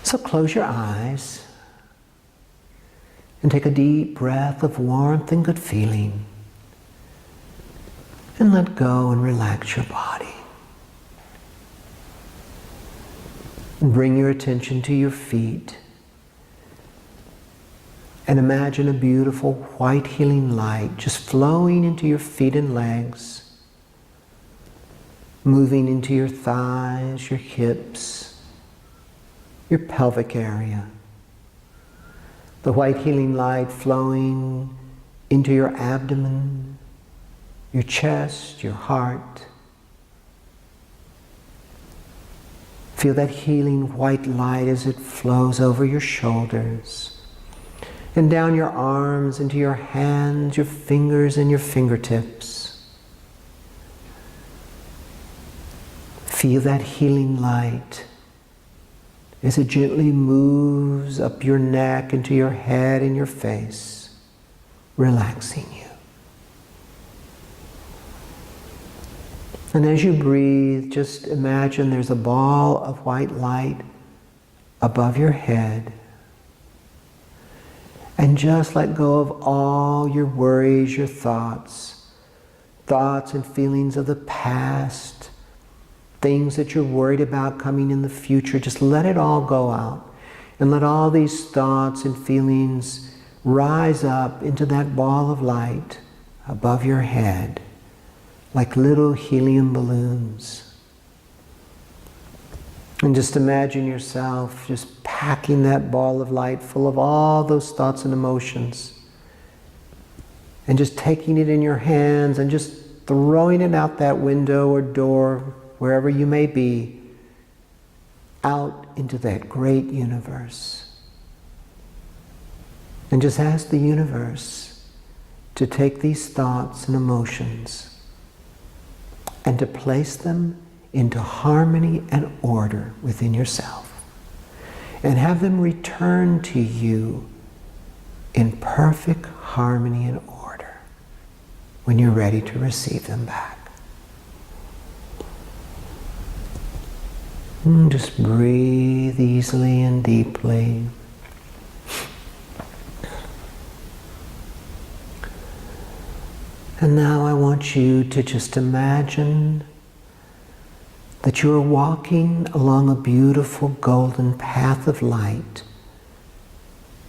So close your eyes and take a deep breath of warmth and good feeling. And let go and relax your body. And bring your attention to your feet. And imagine a beautiful white healing light just flowing into your feet and legs, moving into your thighs, your hips, your pelvic area. The white healing light flowing into your abdomen, your chest, your heart. Feel that healing white light as it flows over your shoulders and down your arms into your hands, your fingers, and your fingertips. Feel that healing light as it gently moves up your neck into your head and your face, relaxing you. And as you breathe, just imagine there's a ball of white light above your head. And just let go of all your worries, your thoughts and feelings of the past, things that you're worried about coming in the future. Just let it all go out. And let all these thoughts and feelings rise up into that ball of light above your head, like little helium balloons. And just imagine yourself just packing that ball of light full of all those thoughts and emotions. And just taking it in your hands and just throwing it out that window or door, wherever you may be, out into that great universe. And just ask the universe to take these thoughts and emotions and to place them into harmony and order within yourself, and have them return to you in perfect harmony and order when you're ready to receive them back. And just breathe easily and deeply. And now I want you to just imagine that you are walking along a beautiful golden path of light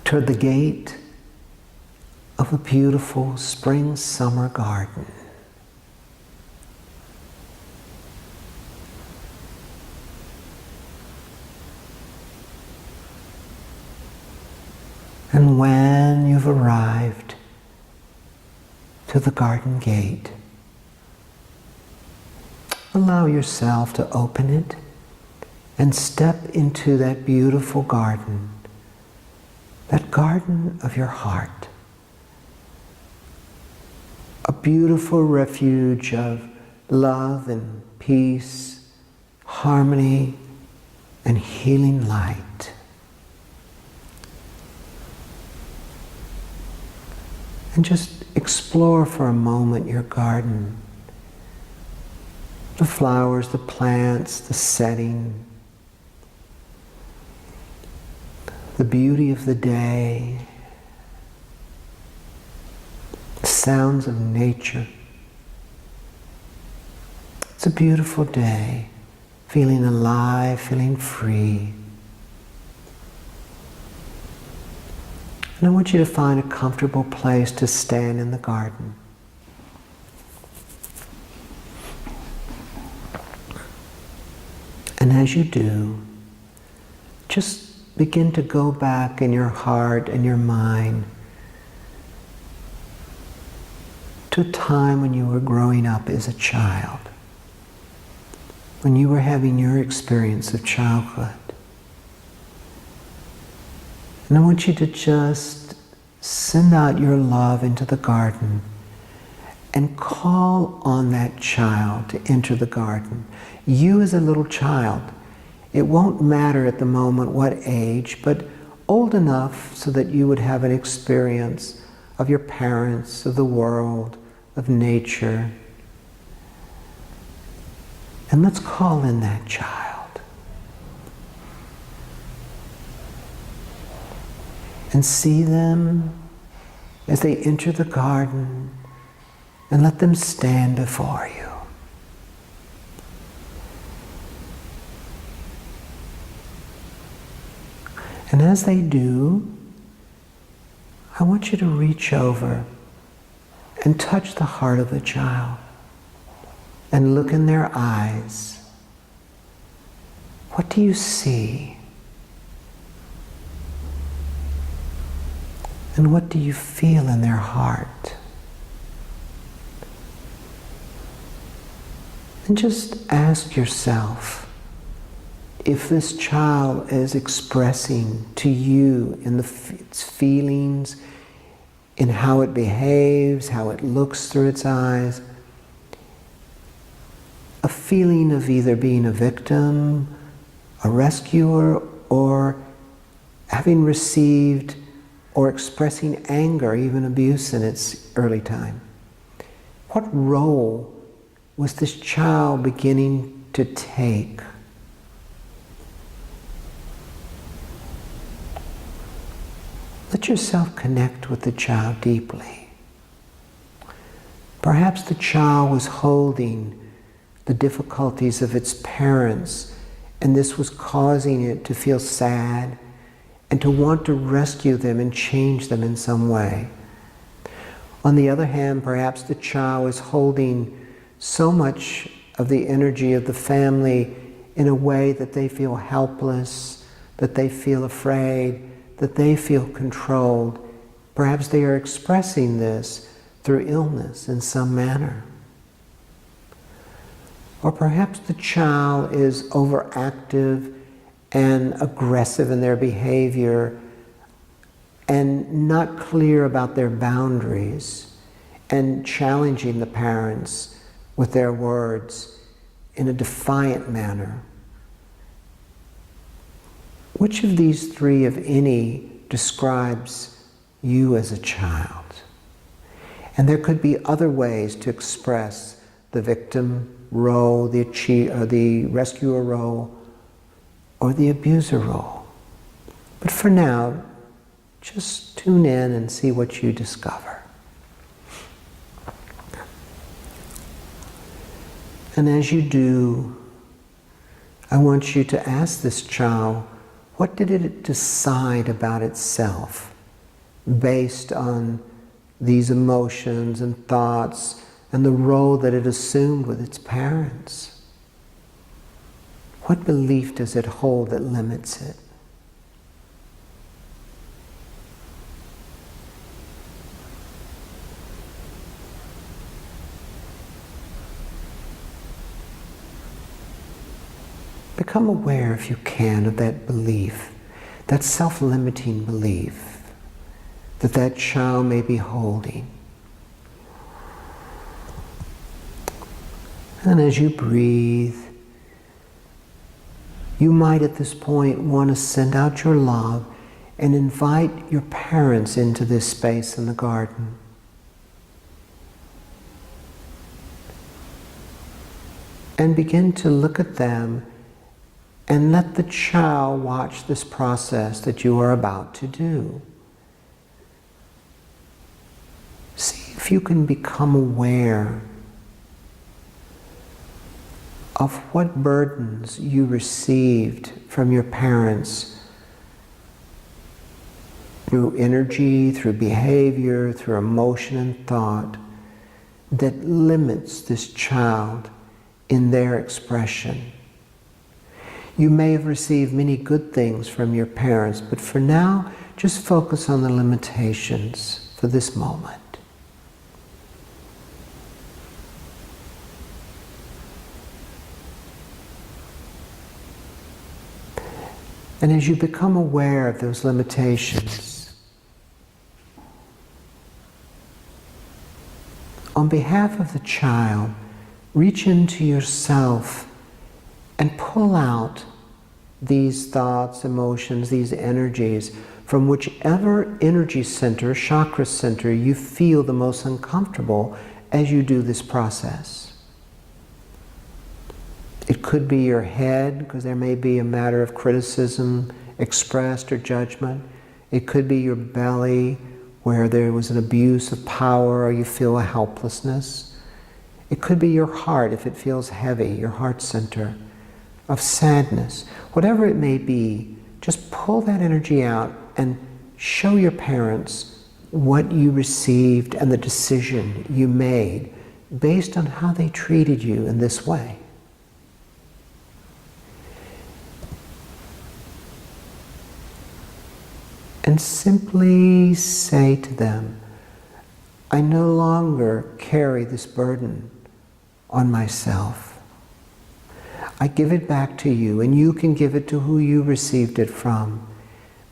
toward the gate of a beautiful spring-summer garden. And when you've arrived to the garden gate, allow yourself to open it and step into that beautiful garden, that garden of your heart. A beautiful refuge of love and peace, harmony and healing light. And just explore for a moment your garden. The flowers, the plants, the setting, the beauty of the day, the sounds of nature. It's a beautiful day, feeling alive, feeling free. And I want you to find a comfortable place to stand in the garden. And as you do, just begin to go back in your heart and your mind to a time when you were growing up as a child, when you were having your experience of childhood. And I want you to just send out your love into the garden and call on that child to enter the garden. You as a little child, it won't matter at the moment what age, but old enough so that you would have an experience of your parents, of the world, of nature. And let's call in that child. And see them as they enter the garden, and let them stand before you. And as they do, I want you to reach over and touch the heart of the child and look in their eyes. What do you see? And what do you feel in their heart? And just ask yourself, if this child is expressing to you in its feelings, in how it behaves, how it looks through its eyes, a feeling of either being a victim, a rescuer, or having received or expressing anger, even abuse in its early time. What role was this child beginning to take? Let yourself connect with the child deeply. Perhaps the child was holding the difficulties of its parents, and this was causing it to feel sad and to want to rescue them and change them in some way. On the other hand, perhaps the child was holding so much of the energy of the family in a way that they feel helpless, that they feel afraid, that they feel controlled. Perhaps they are expressing this through illness in some manner. Or perhaps the child is overactive and aggressive in their behavior and not clear about their boundaries and challenging the parents with their words in a defiant manner. Which of these three, if any, describes you as a child? And there could be other ways to express the victim role, the rescuer role, or the abuser role. But for now, just tune in and see what you discover. And as you do, I want you to ask this child, what did it decide about itself based on these emotions and thoughts and the role that it assumed with its parents? What belief does it hold that limits it? Become aware, if you can, of that belief, that self-limiting belief that that child may be holding. And as you breathe, you might at this point want to send out your love and invite your parents into this space in the garden. And begin to look at them and let the child watch this process that you are about to do. See if you can become aware of what burdens you received from your parents through energy, through behavior, through emotion and thought that limits this child in their expression. You may have received many good things from your parents, but for now, just focus on the limitations for this moment. And as you become aware of those limitations, on behalf of the child, reach into yourself and pull out these thoughts, emotions, these energies from whichever energy center, chakra center you feel the most uncomfortable as you do this process. It could be your head, because there may be a matter of criticism expressed or judgment. It could be your belly where there was an abuse of power or you feel a helplessness. It could be your heart if it feels heavy, your heart center of sadness. Whatever it may be, just pull that energy out and show your parents what you received and the decision you made based on how they treated you in this way. And simply say to them, I no longer carry this burden on myself. I give it back to you, and you can give it to who you received it from,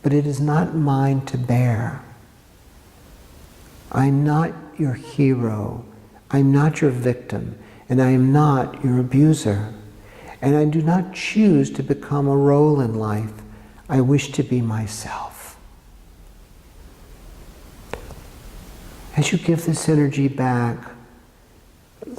but it is not mine to bear. I'm not your hero, I'm not your victim, and I am not your abuser. And I do not choose to become a role in life. I wish to be myself. As you give this energy back,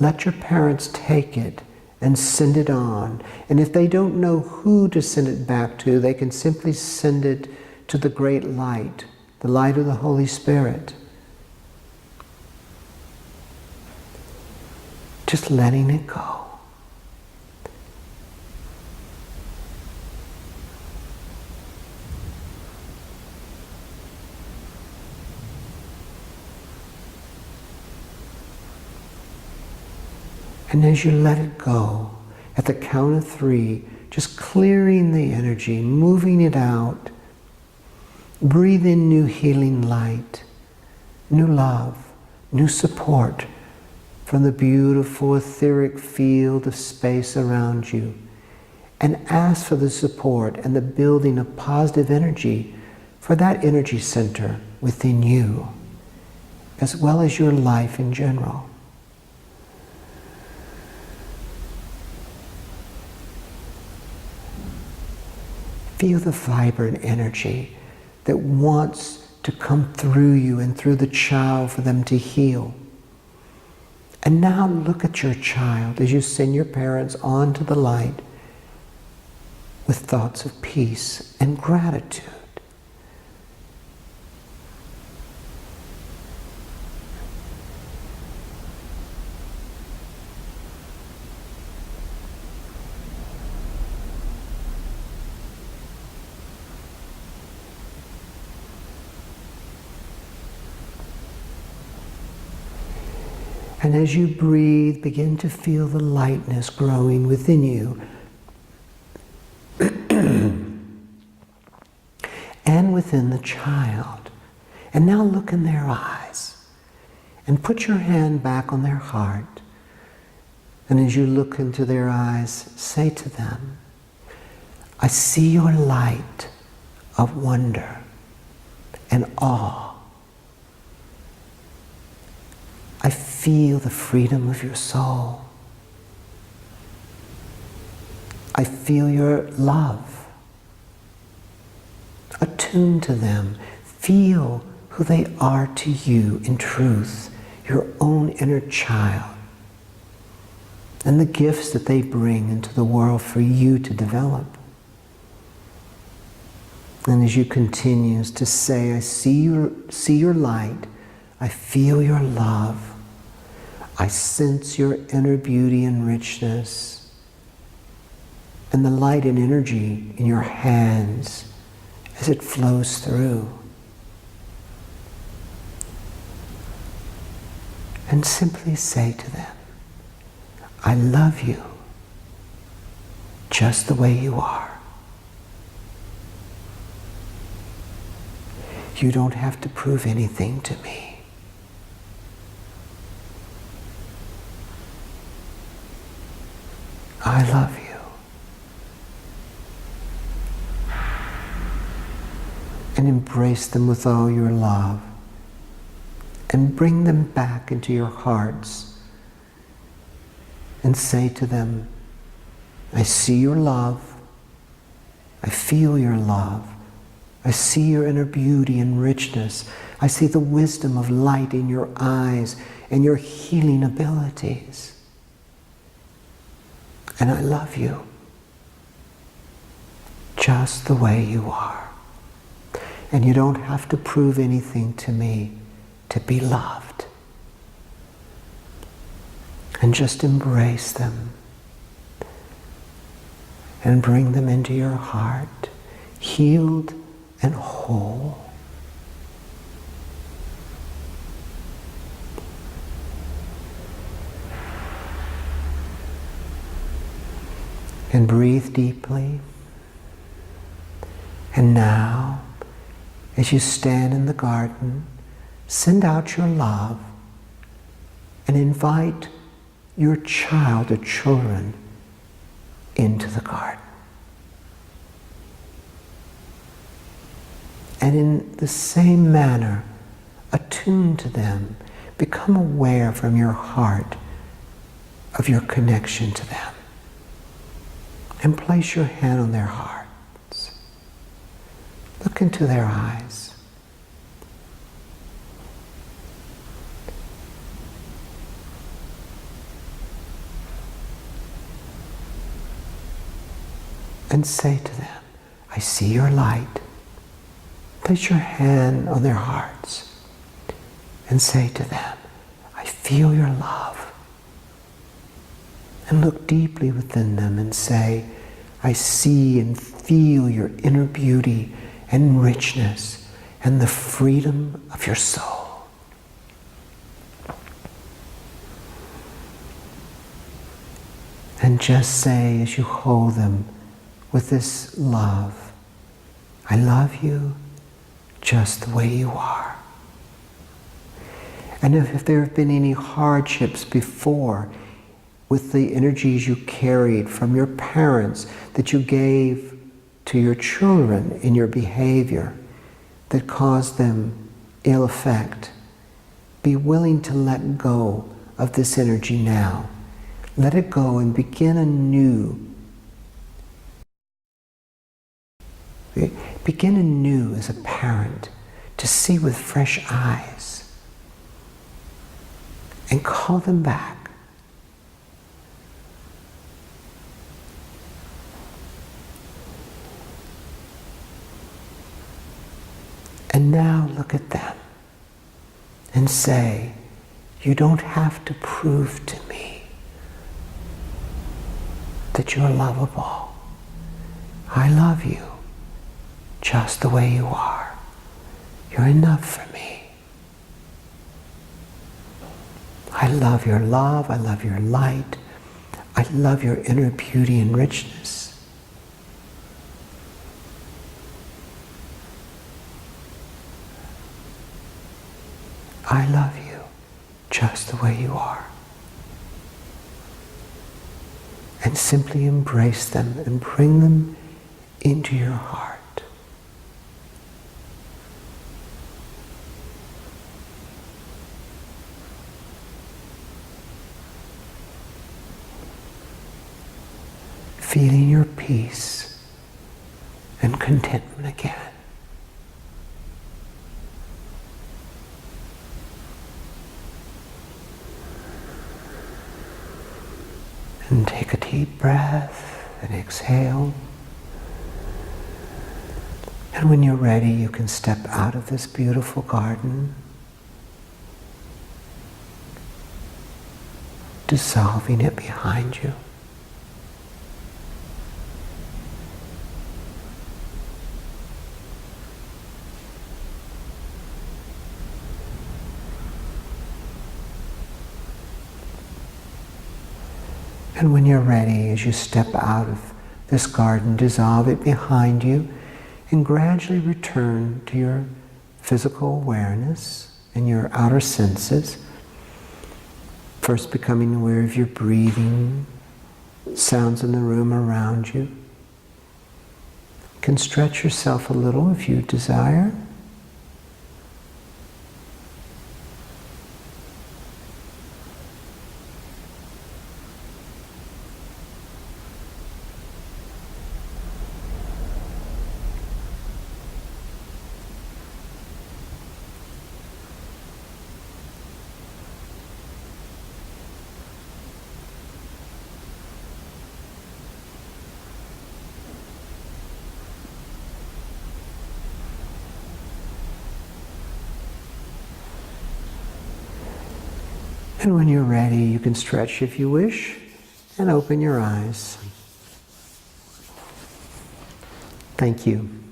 let your parents take it and send it on. And if they don't know who to send it back to, they can simply send it to the great light, the light of the Holy Spirit. Just letting it go. And as you let it go, at the count of 3, just clearing the energy, moving it out, breathe in new healing light, new love, new support from the beautiful etheric field of space around you. And ask for the support and the building of positive energy for that energy center within you, as well as your life in general. Feel the vibrant energy that wants to come through you and through the child for them to heal. And now look at your child as you send your parents on to the light with thoughts of peace and gratitude. And as you breathe, begin to feel the lightness growing within you and within the child. And now look in their eyes and put your hand back on their heart. And as you look into their eyes, say to them, I see your light of wonder and awe. I feel the freedom of your soul. I feel your love. Attune to them. Feel who they are to you in truth, your own inner child, and the gifts that they bring into the world for you to develop. And as you continue to say, I see your light, I feel your love, I sense your inner beauty and richness, and the light and energy in your hands as it flows through. And simply say to them, I love you just the way you are. You don't have to prove anything to me. I love you. And embrace them with all your love. And bring them back into your hearts. And say to them, I see your love. I feel your love. I see your inner beauty and richness. I see the wisdom of light in your eyes and your healing abilities. And I love you just the way you are. And you don't have to prove anything to me to be loved. And just embrace them. And bring them into your heart, healed and whole. And breathe deeply. And now, as you stand in the garden, send out your love and invite your child or children into the garden. And in the same manner, attune to them, become aware from your heart of your connection to them. And place your hand on their hearts. Look into their eyes. And say to them, I see your light. Place your hand on their hearts and say to them, I feel your love. And look deeply within them and say, I see and feel your inner beauty and richness and the freedom of your soul. And just say as you hold them with this love, I love you just the way you are. And if there have been any hardships before with the energies you carried from your parents that you gave to your children in your behavior that caused them ill effect, be willing to let go of this energy now. Let it go and begin anew. Begin anew as a parent to see with fresh eyes and call them back. And now look at them and say, you don't have to prove to me that you're lovable. I love you just the way you are. You're enough for me. I love your love. I love your light. I love your inner beauty and richness. I love you just the way you are. And simply embrace them and bring them into your heart. Feeling your peace and contentment again. And take a deep breath and exhale. And when you're ready, you can step out of this beautiful garden, dissolving it behind you. And when you're ready, as you step out of this garden, dissolve it behind you and gradually return to your physical awareness and your outer senses. First becoming aware of your breathing, sounds in the room around you. You can stretch yourself a little if you desire. And when you're ready, you can stretch if you wish and open your eyes. Thank you.